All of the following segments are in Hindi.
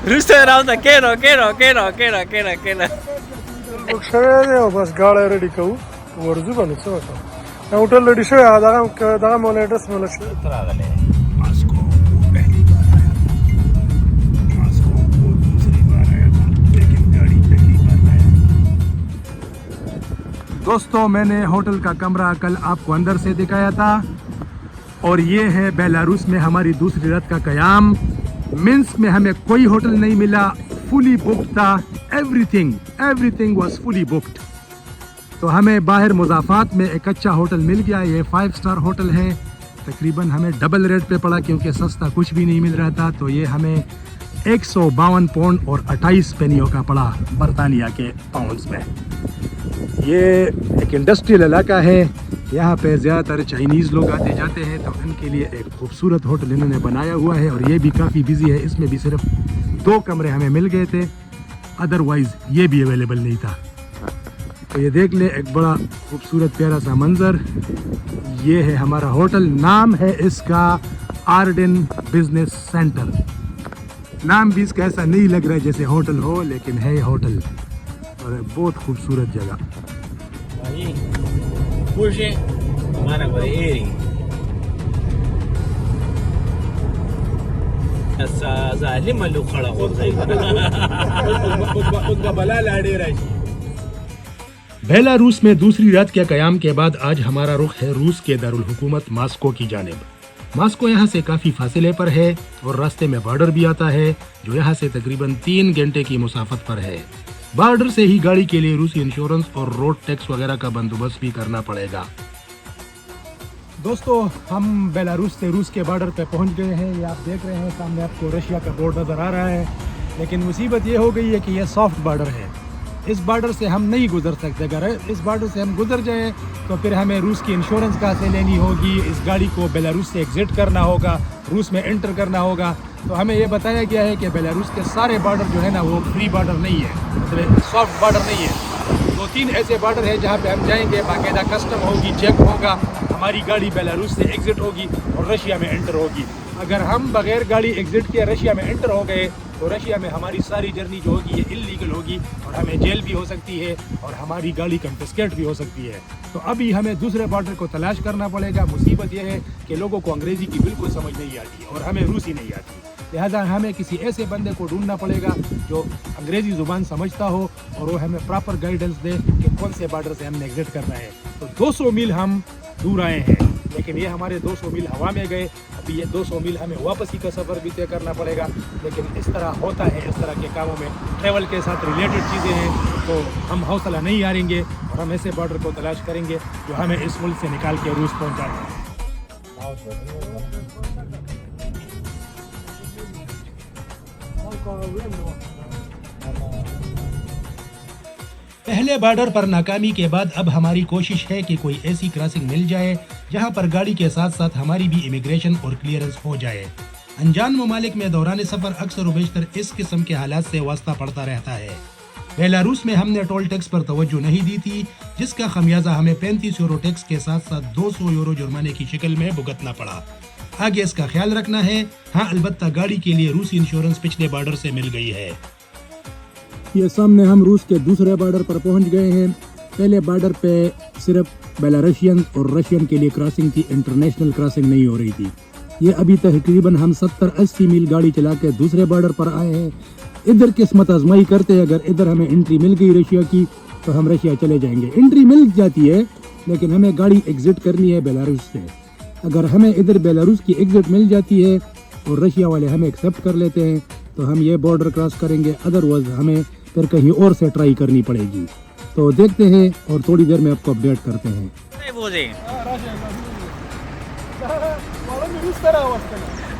Rooster around the kera. Przejedzie, masz galę redyką. Bardzo ładnie, co to? Na hotel ready się, a daga mole dress mole się. Moscow वो पहली बार आया था, मास्को वो दूसरी बार आया था, लेकिन गाड़ी पहली बार लाया। दोस्तों, मैंने होटल का कमरा कल आपको अंदर से दिखाया था और ये है बेलारूस में हमारी दूसरी रात का क़याम। मिन्स्क में हमें कोई होटल नहीं मिला, फुली बुक्ड था, एवरीथिंग वाज फुली बुक्ड। तो हमें बाहर मुज़ाफ़ात में एक अच्छा होटल मिल गया। ये 5 स्टार होटल है, तकरीबन हमें डबल रेट पे पड़ा क्योंकि सस्ता कुछ भी नहीं मिल रहा था। तो ये हमें 152 पाउंड और 28 पेनियों का पड़ा बरतानिया के पाउंड्स में। ये एक इंडस्ट्रियल इलाका है, यहाँ पे ज़्यादातर चाइनीज़ लोग आते जाते हैं, तो उनके लिए एक खूबसूरत होटल इन्होंने बनाया हुआ है और ये भी काफ़ी बिजी है। इसमें भी सिर्फ 2 कमरे हमें मिल गए थे, अदरवाइज़ ये भी अवेलेबल नहीं था। तो ये देख ले, एक बड़ा खूबसूरत प्यारा सा मंज़र। ये है हमारा होटल, नाम है इसका आर्डन बिजनेस सेंटर। नाम भी इसका ऐसा नहीं लग रहा है जैसे होटल हो, लेकिन है होटल और बहुत खूबसूरत जगह। बेलारूस में दूसरी रात के क़याम के बाद आज हमारा रुख है रूस के दारुल हुकूमत मास्को की जानिब। मास्को यहाँ से काफ़ी फासले पर है और रास्ते में बॉर्डर भी आता है जो यहाँ से तकरीबन 3 घंटे की मुसाफत पर है। बॉर्डर से ही गाड़ी के लिए रूसी इंश्योरेंस और रोड टैक्स वगैरह का बंदोबस्त भी करना पड़ेगा। दोस्तों, हम बेलारूस से रूस के बॉर्डर पे पहुँच गए हैं। ये आप देख रहे हैं, सामने आपको रशिया का बोर्ड नज़र आ रहा है, लेकिन मुसीबत ये हो गई है कि यह सॉफ्ट बॉर्डर है। इस बॉर्डर से हम नहीं गुजर सकते। अगर इस बॉर्डर से हम गुजर जाएं तो फिर हमें रूस की इंश्योरेंस कहाँ से लेनी होगी, इस गाड़ी को बेलारूस से एग्जिट करना होगा, रूस में एंटर करना होगा। तो हमें ये बताया गया है कि बेलारूस के सारे बॉर्डर जो है ना वो फ्री बॉर्डर नहीं है, मतलब सॉफ्ट बॉर्डर नहीं है। 2-3 ऐसे बॉर्डर है जहाँ पे हम जाएंगे, बाकायदा कस्टम होगी, चेक होगा, हमारी गाड़ी बेलारूस से एग्जिट होगी और रशिया में एंटर होगी। अगर हम बगैर गाड़ी एग्जिट किए रशिया में एंटर हो गए तो रशिया में हमारी सारी जर्नी जो होगी ये इल्लीगल होगी और हमें जेल भी हो सकती है और हमारी गाड़ी कंफिस्केट भी हो सकती है। तो अभी हमें दूसरे बॉर्डर को तलाश करना पड़ेगा। मुसीबत यह है कि लोगों को अंग्रेज़ी की बिल्कुल समझ नहीं आती और हमें रूसी नहीं आती, लिहाजा हमें किसी ऐसे बंदे को ढूंढना पड़ेगा जो अंग्रेज़ी ज़ुबान समझता हो और वो हमें प्रॉपर गाइडेंस दे कि कौन से बॉर्डर से हमने एग्जिट करना है। तो 200 मील हम दूर आए हैं, लेकिन ये हमारे 200 मील हवा में गए। अभी ये 200 मील हमें वापसी का सफ़र भी तय करना पड़ेगा। लेकिन इस तरह होता है, इस तरह के कामों में ट्रैवल के साथ रिलेटेड चीज़ें हैं, तो हम हौसला नहीं हारेंगे और हम ऐसे बॉर्डर को तलाश करेंगे जो हमें इस मुल्क से निकाल के रूस पहुँचा दें। पहले बॉर्डर पर नाकामी के बाद अब हमारी कोशिश है कि कोई ऐसी क्रॉसिंग मिल जाए जहां पर गाड़ी के साथ साथ हमारी भी इमिग्रेशन और क्लियरेंस हो जाए। अनजान ममालिक में दौरान सफ़र अक्सर व बेशतर इस किस्म के हालात से वास्ता पड़ता रहता है। बेलारूस में हमने टोल टैक्स पर तवज्जो नहीं दी थी, जिसका खमियाजा हमें 35 यूरो टैक्स के साथ साथ 200 यूरो जुर्माने की शक्ल में भुगतना पड़ा। आगे इसका ख्याल रखना है। हाँ, अलबत्ता गाड़ी के लिए रूसी इंश्योरेंस पिछले बॉर्डर से मिल गई है। ये सामने हम रूस के दूसरे बॉर्डर पर पहुंच गए हैं। पहले बॉर्डर पे सिर्फ बेलारूसियन और रशियन के लिए क्रॉसिंग थी, इंटरनेशनल क्रॉसिंग नहीं हो रही थी। ये अभी तकरीबन हम 70-80 मील गाड़ी चला के दूसरे बॉर्डर पर आए हैं। इधर किस्मत आजमाई करते हैं, अगर इधर हमें एंट्री मिल गई रशिया की तो हम रशिया चले जाएंगे। एंट्री मिल जाती है लेकिन हमें गाड़ी एग्जिट करनी है बेलारूस से। अगर हमें इधर बेलारूस की एग्जिट मिल जाती है और रशिया वाले हमें एक्सेप्ट कर लेते हैं तो हम ये बॉर्डर क्रॉस करेंगे, अदरवाइज हमें फिर कहीं और से ट्राई करनी पड़ेगी। तो देखते हैं और थोड़ी देर में आपको अपडेट करते हैं।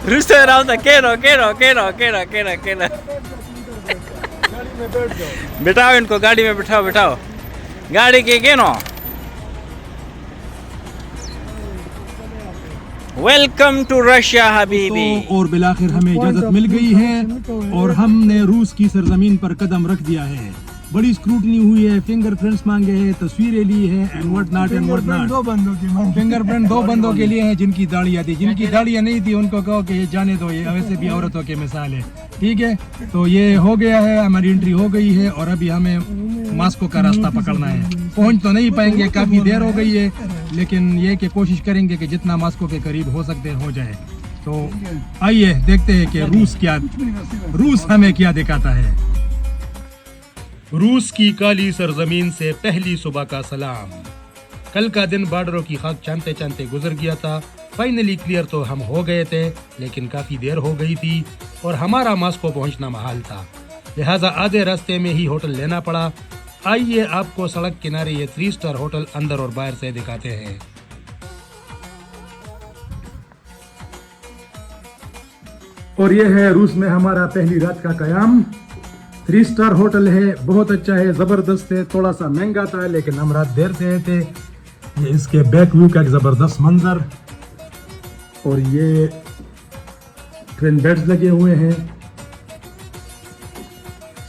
Rooster around the kera. बिठाओ इनको, गाड़ी में बिठाओ गाड़ी के केनो। वेलकम टू रशिया हबीबी। और बिलाखिर हमें इजाजत मिल गई है और हमने रूस की सरजमीन पर कदम रख दिया है। बड़ी स्क्रूटनी हुई है, फिंगरप्रिंट्स मांगे हैं, तस्वीरें ली हैं एंड व्हाट नॉट। फिंगरप्रिंट 2 बंदों के लिए हैं जिनकी दाढ़ियाँ थी, जिनकी दाढ़ियाँ नहीं थी उनको कहो कि ये जाने दो, ये वैसे भी औरतों के मिसाल है। ठीक है, तो ये हो गया है, हमारी एंट्री हो गई है और अभी हमें मास्को का रास्ता पकड़ना है। पहुंच तो नहीं पाएंगे, काफ़ी देर हो गई है, लेकिन ये कि कोशिश करेंगे कि जितना मास्को के करीब हो सकते हो जाए। तो आइए देखते हैं कि रूस हमें क्या दिखाता है। रूस की काली सरजमीन से पहली सुबह का सलाम। कल का दिन बॉर्डरों की खाक छानते छानते गुजर गया था। फाइनली क्लियर तो हम हो गए थे, लेकिन काफ़ी देर हो गई थी और हमारा मास्को पहुंचना महाल था, लिहाजा आधे रास्ते में ही होटल लेना पड़ा। आइए आपको सड़क किनारे ये 3 स्टार होटल अंदर और बाहर से दिखाते हैं। और ये है रूस में हमारा पहली रात का कयाम। 3 स्टार होटल है, बहुत अच्छा है, ज़बरदस्त है। थोड़ा सा महंगा था, लेकिन हम रात देर से आए थे। ये इसके बैक व्यू का एक ज़बरदस्त मंजर, और ये ट्विन बेड्स लगे हुए हैं,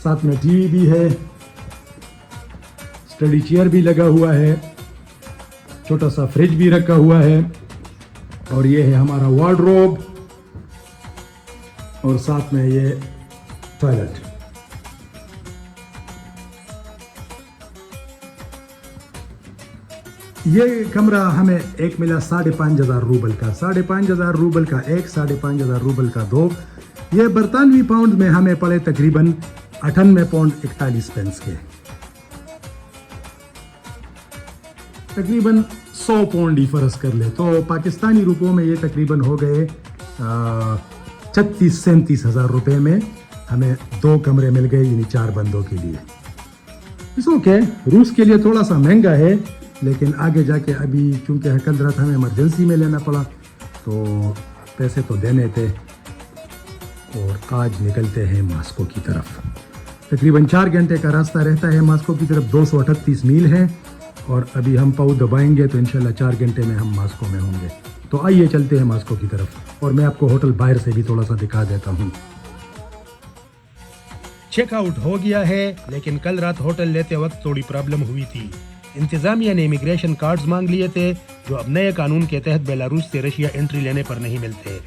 साथ में टीवी भी है, स्टडी चेयर भी लगा हुआ है, छोटा सा फ्रिज भी रखा हुआ है, और ये है हमारा वार्डरोब, और साथ में ये टॉयलेट। ये कमरा हमें एक मिला 5,500 रूबल का। 5,500 रूबल का एक, 5,500 रूबल का 2। ये बरतानवी पाउंड में हमें पड़े तकरीबन 98 पौंड 41 पेंस के, तकरीबन 100 पौंड ही फर्ज कर ले तो पाकिस्तानी रुपयों में ये तकरीबन हो गए 36-37 हज़ार रुपये में हमें 2 कमरे मिल गए, यानी 4 बंदों के लिए। इट्स ओके, रूस के लिए थोड़ा सा महंगा है, लेकिन आगे जाके अभी चूँकि कल रात हमें इमरजेंसी में लेना पड़ा तो पैसे तो देने थे। और आज निकलते हैं मास्को की तरफ। तकरीबन 4 घंटे का रास्ता रहता है मास्को की तरफ, 238 मील है, और अभी हम पाँव दबाएंगे तो इंशाल्लाह 4 घंटे में हम मास्को में होंगे। तो आइए चलते हैं मास्को की तरफ, और मैं आपको होटल बाहर से भी थोड़ा सा दिखा देता हूँ। चेकआउट हो गया है, लेकिन कल रात होटल लेते वक्त थोड़ी प्रॉब्लम हुई थी। इंतजामिया ने इमिग्रेशन कार्ड्स मांग लिए थे, जो अब नए कानून के तहत बेलारूस से रशिया एंट्री लेने पर नहीं मिलते।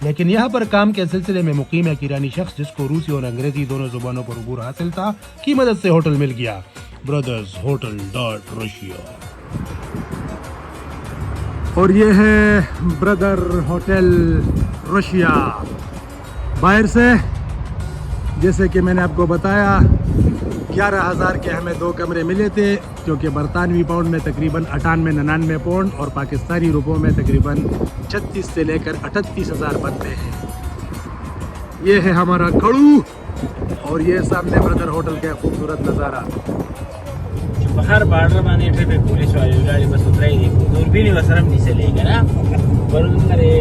लेकिन यहाँ पर काम के सिलसिले में मुकीम एक ईरानी शख्स, जिसको रूसी और अंग्रेजी दोनों जुबानों पर अबूर हासिल था, की मदद से होटल मिल गया। Brothers hotel .Russia. और ये है ब्रदर होटल रशिया। बाहर से जैसे कि मैंने आपको बताया 11,000 के हमें 2 कमरे मिले थे, जो कि बरतानवी पाउंड में तकरीबन 98-99 पौंड और पाकिस्तानी रुपयों में तकरीबन 36 से लेकर 38 हज़ार बनते हैं। ये है हमारा खड़ू, और ये सामने ब्रदर होटल का खूबसूरत नज़ारा। बाहर बॉर्डर बाने पे पुलिस वाले गाड़ी बस उतराई दी दूरबीन वसरम नहीं लेगा ना पर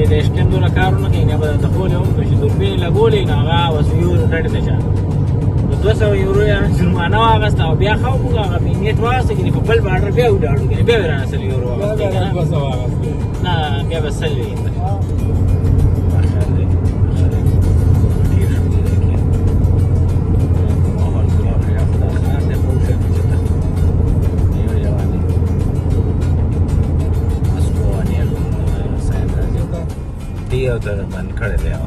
रेस्टोरेंट दो लकारों के ना बता खोले हम तो दूरबीन लगोले ना गा वसयूर रेड नशा तो 200 यूरो या जुर्माना वागस्ता बिया खाओ मुगा गमी नेट वासे कि बल बॉर्डर पे उड़ाड़ू कि बे वरा नसल यूरो वागस्ता ना बिया बसलवी उधर मन खड़े ले आओ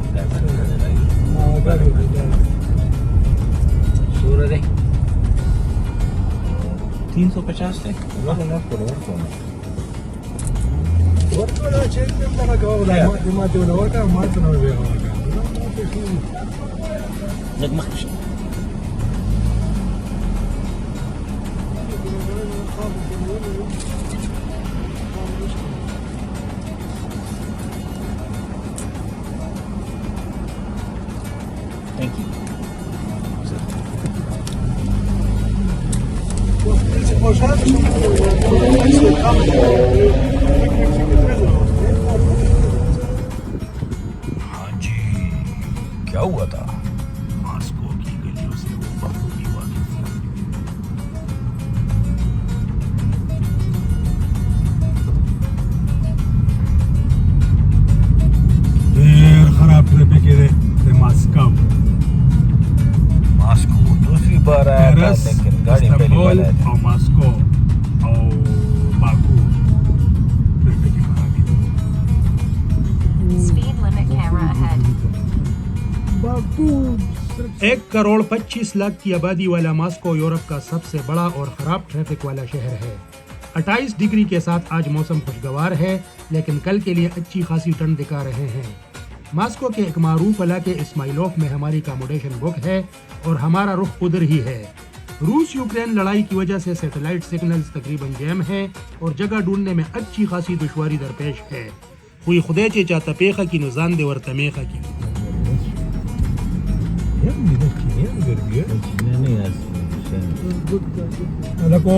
सूरज है 350 से Thank you. हाँ जी, क्या हुआ था? मास्को की गलियों से वो बखूबी वाकिफ था। खराब ट्रैफिक है मास्को दूसरी बार आया था लेकिन गाड़ी पहली बार आया था। और मास्को और बाकू ट्रैफिक खराबी। Speed limit camera ahead. Baku 1,25,00,000 की आबादी वाला मॉस्को यूरोप का सबसे बड़ा और ख़राब ट्रैफिक वाला शहर है। 28 डिग्री के साथ आज मौसम खुशगवार है, लेकिन कल के लिए अच्छी खासी ठंड दिखा रहे हैं। मॉस्को के एक मारूफ इलाके इस्माइलोव में हमारी अकोमोडेशन बुक है और हमारा रुख उधर ही है। रूस यूक्रेन लड़ाई की वजह से सैटेलाइट सिग्नल्स तकरीबन जैम है और जगह ढूंढने में अच्छी खासी दुश्वारी दरपेश है। कोई खुदेचे चाहता पेखा की नुजान दे वर तमेखा की को